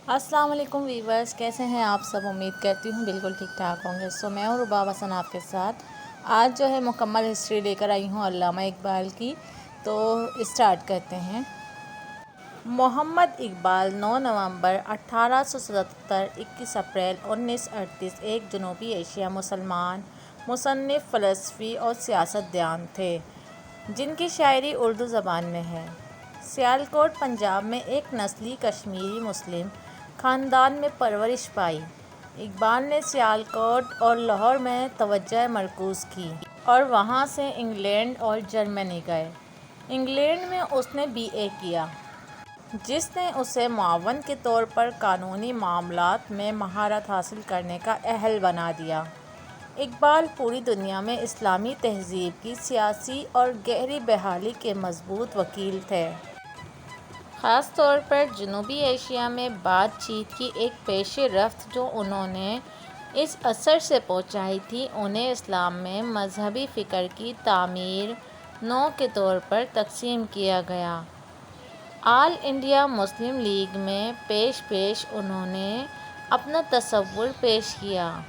السلام علیکم ویورز، کیسے ہیں آپ سب؟ امید کرتی ہوں بالکل ٹھیک ٹھاک ہوں گے۔ میں ہوں رباب حسن آپ کے ساتھ۔ آج جو ہے مکمل ہسٹری لے کر آئی ہوں علامہ اقبال کی، تو اسٹارٹ کرتے ہیں۔ محمد اقبال 9 نومبر 1877 21 اپریل 1938 ایک جنوبی ایشیا مسلمان مصنف، فلسفی اور سیاست دان تھے جن کی شاعری اردو زبان میں ہے۔ سیالکوٹ پنجاب میں ایک نسلی کشمیری مسلم خاندان میں پرورش پائی۔ اقبال نے سیالکوٹ اور لاہور میں توجہ مرکوز کی اور وہاں سے انگلینڈ اور جرمنی گئے۔ انگلینڈ میں اس نے BA کیا، جس نے اسے معاون کے طور پر قانونی معاملات میں مہارت حاصل کرنے کا اہل بنا دیا۔ اقبال پوری دنیا میں اسلامی تہذیب کی سیاسی اور گہری بحالی کے مضبوط وکیل تھے۔ خاص طور پر جنوبی ایشیا میں بات چیت کی ایک پیش رفت جو انہوں نے اس عصر سے پہنچائی تھی، انہیں اسلام میں مذہبی فکر کی تعمیر نو کے طور پر تقسیم کیا گیا۔ آل انڈیا مسلم لیگ میں پیش انہوں نے اپنا تصور پیش کیا۔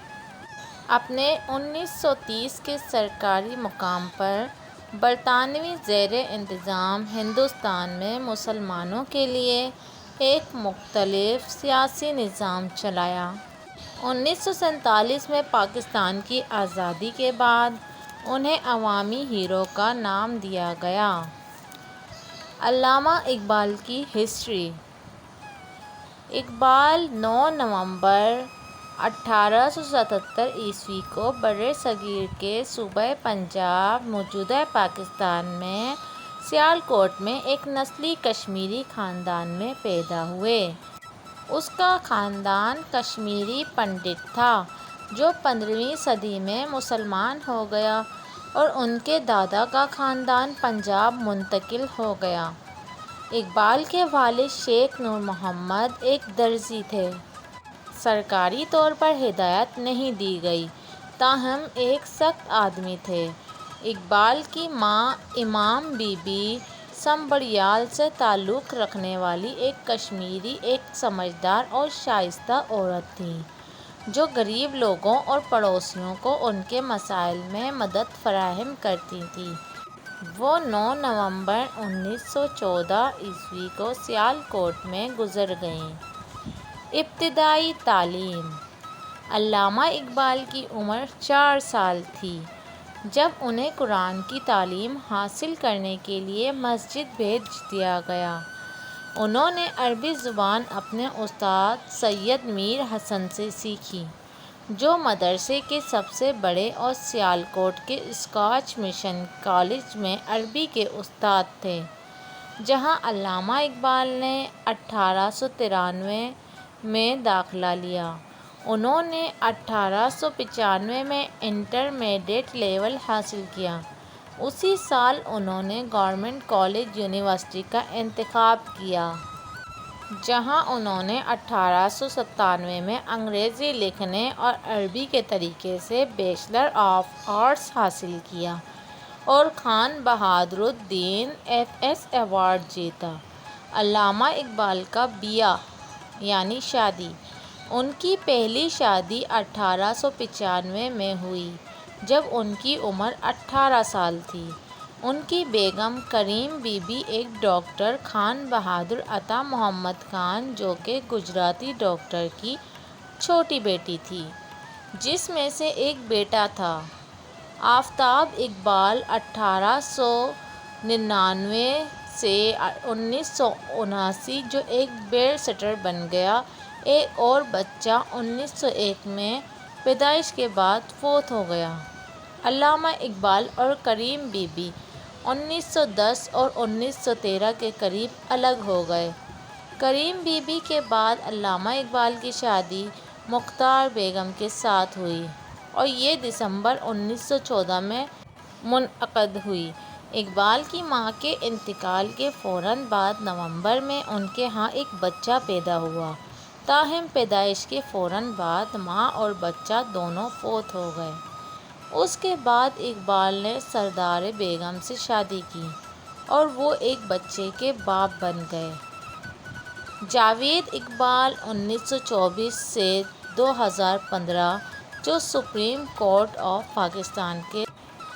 اپنے 1930 کے سرکاری مقام پر برطانوی زیر انتظام ہندوستان میں مسلمانوں کے لیے ایک مختلف سیاسی نظام چلایا۔ 1947 میں پاکستان کی آزادی کے بعد انہیں عوامی ہیرو کا نام دیا گیا۔ علامہ اقبال کی ہسٹری۔ اقبال 9 نومبر 1877 کو برصغیر کے صوبہ پنجاب موجودہ پاکستان میں سیالکوٹ میں ایک نسلی کشمیری خاندان میں پیدا ہوئے۔ اس کا خاندان کشمیری پنڈت تھا جو 15ویں صدی میں مسلمان ہو گیا اور ان کے دادا کا خاندان پنجاب منتقل ہو گیا۔ اقبال کے والد شیخ نور محمد ایک درزی تھے۔ سرکاری طور پر ہدایت نہیں دی گئی، تاہم ایک سخت آدمی تھے۔ اقبال کی ماں امام بی بی سمبھڑیال سے تعلق رکھنے والی ایک کشمیری ایک سمجھدار اور شائستہ عورت تھیں جو غریب لوگوں اور پڑوسیوں کو ان کے مسائل میں مدد فراہم کرتی تھیں۔ وہ 9 نومبر 1914 کو سیالکوٹ میں گزر گئیں۔ ابتدائی تعلیم۔ علامہ اقبال کی عمر 4 سال تھی جب انہیں قرآن کی تعلیم حاصل کرنے کے لیے مسجد بھیج دیا گیا۔ انہوں نے عربی زبان اپنے استاد سید میر حسن سے سیکھی، جو مدرسے کے سب سے بڑے اور سیالکوٹ کے اسکاچ مشن کالج میں عربی کے استاد تھے، جہاں علامہ اقبال نے 1893 میں داخلہ لیا۔ انہوں نے 1895 میں انٹرمیڈیٹ لیول حاصل کیا۔ اسی سال انہوں نے گورنمنٹ کالج یونیورسٹی کا انتخاب کیا، جہاں انہوں نے 1897 میں انگریزی لکھنے اور عربی کے طریقے سے بیچلر آف آرٹس حاصل کیا اور خان بہادر الدین FS ایوارڈ جیتا۔ علامہ اقبال کا بیاہ یعنی شادی۔ ان کی پہلی شادی 1895 میں ہوئی جب ان کی عمر 18 سال تھی۔ ان کی بیگم کریم بی بی ایک ڈاکٹر خان بہادر عطا محمد خان جو کہ گجراتی ڈاکٹر کی چھوٹی بیٹی تھی، جس میں سے ایک بیٹا تھا۔ آفتاب اقبال 1899 سے 1979 جو ایک بیرسٹر بن گیا، ایک اور بچہ 1901 میں پیدائش کے بعد فوت ہو گیا۔ علامہ اقبال اور کریم بی بی 1910 اور 1913 کے قریب الگ ہو گئے۔ کریم بی بی کے بعد علامہ اقبال کی شادی مختار بیگم کے ساتھ ہوئی اور یہ دسمبر 1914 میں منعقد ہوئی۔ اقبال کی ماں کے انتقال کے فوراً بعد نومبر میں ان کے ہاں ایک بچہ پیدا ہوا، تاہم پیدائش کے فوراً بعد ماں اور بچہ دونوں فوت ہو گئے۔ اس کے بعد اقبال نے سردار بیگم سے شادی کی اور وہ ایک بچے کے باپ بن گئے۔ جاوید اقبال 1924 سے 2015 جو سپریم کورٹ آف پاکستان کے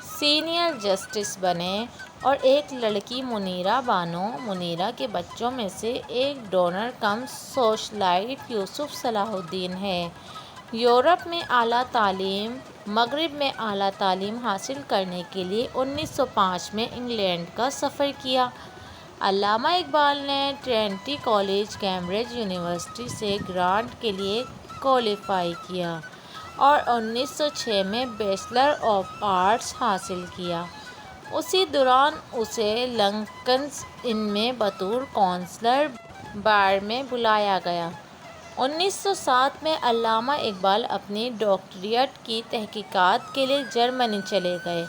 سینئر جسٹس بنے، اور ایک لڑکی منیرہ بانو۔ منیرہ کے بچوں میں سے ایک ڈونر کم سوشلائٹ یوسف صلاح الدین ہے۔ یورپ میں اعلیٰ تعلیم۔ مغرب میں اعلیٰ تعلیم حاصل کرنے کے لیے 1905 میں انگلینڈ کا سفر کیا۔ علامہ اقبال نے ٹرینٹی کالج، کیمبرج یونیورسٹی سے گرانٹ کے لیے کوالیفائی کیا اور 1906 میں بیچلر آف آرٹس حاصل کیا۔ اسی دوران اسے لنکنز ان میں بطور کونسلر بار میں بلایا گیا۔ 1907 میں علامہ اقبال اپنی ڈاکٹریٹ کی تحقیقات کے لیے جرمنی چلے گئے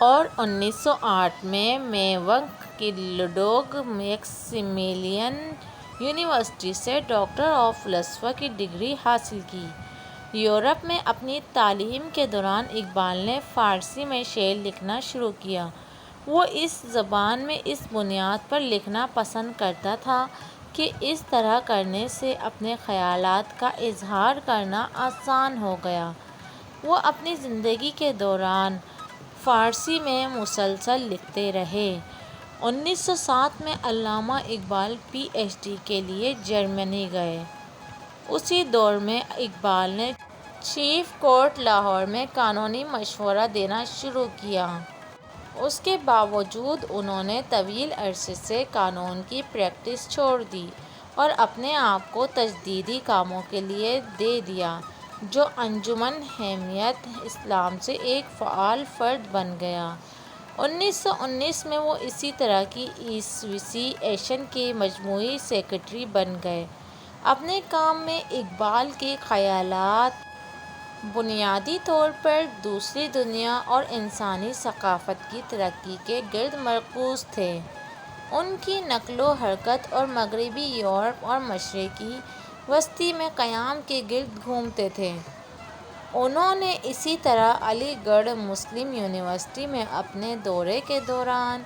اور 1908 میں میونخ کی لڈوگ میکسیمیلین یونیورسٹی سے ڈاکٹر آف فلسفہ کی ڈگری حاصل کی۔ یورپ میں اپنی تعلیم کے دوران اقبال نے فارسی میں شعر لکھنا شروع کیا۔ وہ اس زبان میں اس بنیاد پر لکھنا پسند کرتا تھا کہ اس طرح کرنے سے اپنے خیالات کا اظہار کرنا آسان ہو گیا۔ وہ اپنی زندگی کے دوران فارسی میں مسلسل لکھتے رہے۔ 1907 میں علامہ اقبال پی ایچ ڈی کے لیے جرمنی گئے۔ اسی دور میں اقبال نے چیف کورٹ لاہور میں قانونی مشورہ دینا شروع کیا۔ اس کے باوجود انہوں نے طویل عرصے سے قانون کی پریکٹس چھوڑ دی اور اپنے آپ کو تجدیدی کاموں کے لیے دے دیا، جو انجمن حمایت اسلام سے ایک فعال فرد بن گیا۔ 1919 میں وہ اسی طرح کی ایسوسی ایشن کے مجموعی سیکریٹری بن گئے۔ اپنے کام میں اقبال کے خیالات بنیادی طور پر دوسری دنیا اور انسانی ثقافت کی ترقی کے گرد مرکوز تھے۔ ان کی نقل و حرکت اور مغربی یورپ اور مشرقی وسطی میں قیام کے گرد گھومتے تھے۔ انہوں نے اسی طرح علی گڑھ مسلم یونیورسٹی میں اپنے دورے کے دوران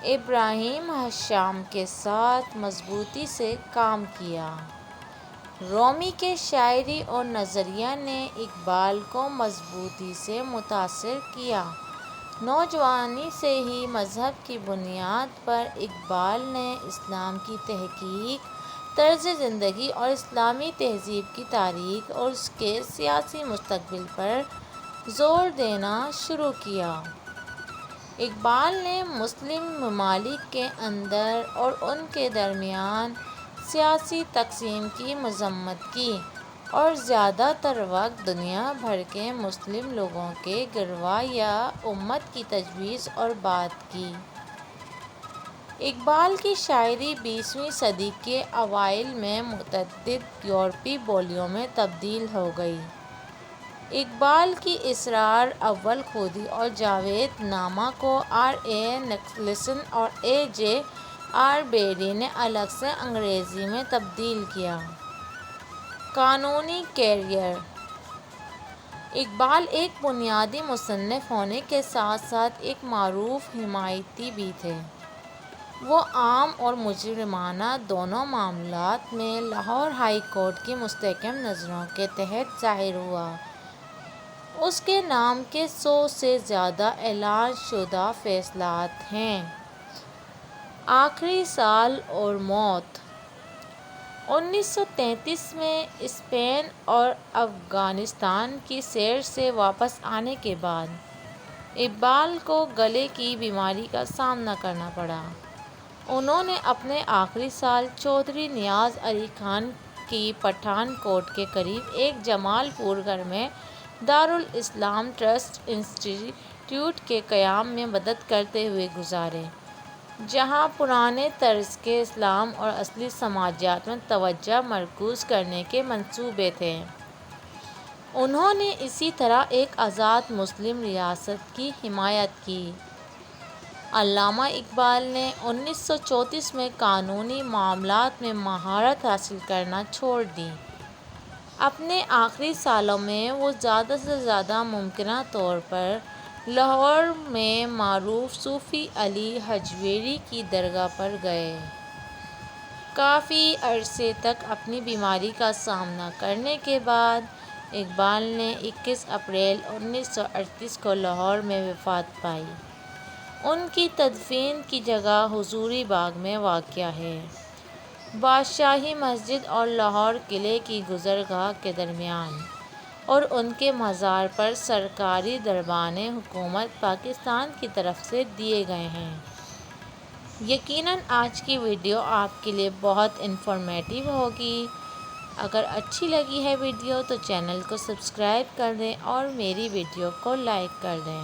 ابراہیم حشام کے ساتھ مضبوطی سے کام کیا۔ رومی کے شاعری اور نظریہ نے اقبال کو مضبوطی سے متاثر کیا۔ نوجوانی سے ہی مذہب کی بنیاد پر اقبال نے اسلام کی تحقیق، طرز زندگی اور اسلامی تہذیب کی تاریخ اور اس کے سیاسی مستقبل پر زور دینا شروع کیا۔ اقبال نے مسلم ممالک کے اندر اور ان کے درمیان سیاسی تقسیم کی مذمت کی اور زیادہ تر وقت دنیا بھر کے مسلم لوگوں کے گروہ یا امت کی تجویز اور بات کی۔ اقبال کی شاعری 20ویں صدی کے اوائل میں متعدد یورپی بولیوں میں تبدیل ہو گئی۔ اقبال کی اسرار اول خودی اور جاوید نامہ کو آر اے نکلسن اور اے جے آر بیری نے الگ سے انگریزی میں تبدیل کیا۔ قانونی کیریئر: اقبال ایک بنیادی مصنف ہونے کے ساتھ ساتھ ایک معروف حمایتی بھی تھے۔ وہ عام اور مجرمانہ دونوں معاملات میں لاہور ہائی کورٹ کی مستحکم نظروں کے تحت ظاہر ہوا۔ اس کے نام کے 100 سے زیادہ اعلان شدہ فیصلات ہیں۔ آخری سال اور موت: 1933 میں اسپین اور افغانستان کی سیر سے واپس آنے کے بعد اقبال کو گلے کی بیماری کا سامنا کرنا پڑا۔ انہوں نے اپنے آخری سال چودھری نیاز علی خان کی پٹھان کوٹ کے قریب ایک جمال پور گھر میں دارالاسلام ٹرسٹ انسٹی ٹیوٹ کے قیام میں مدد کرتے ہوئے گزارے، جہاں پرانے طرز کے اسلام اور اصلی سماجیات میں توجہ مرکوز کرنے کے منصوبے تھے۔ انہوں نے اسی طرح ایک آزاد مسلم ریاست کی حمایت کی۔ علامہ اقبال نے 1934 میں قانونی معاملات میں مہارت حاصل کرنا چھوڑ دی۔ اپنے آخری سالوں میں وہ زیادہ سے زیادہ ممکنہ طور پر لاہور میں معروف صوفی علی حجویری کی درگاہ پر گئے۔ کافی عرصے تک اپنی بیماری کا سامنا کرنے کے بعد اقبال نے 21 اپریل 1938 کو لاہور میں وفات پائی۔ ان کی تدفین کی جگہ حضوری باغ میں واقع ہے، بادشاہی مسجد اور لاہور قلعے کی گزرگاہ کے درمیان، اور ان کے مزار پر سرکاری دربان حکومت پاکستان کی طرف سے دیے گئے ہیں۔ یقیناً آج کی ویڈیو آپ کے لیے بہت انفارمیٹیو ہوگی۔ اگر اچھی لگی ہے ویڈیو تو چینل کو سبسکرائب کر دیں اور میری ویڈیو کو لائک کر دیں۔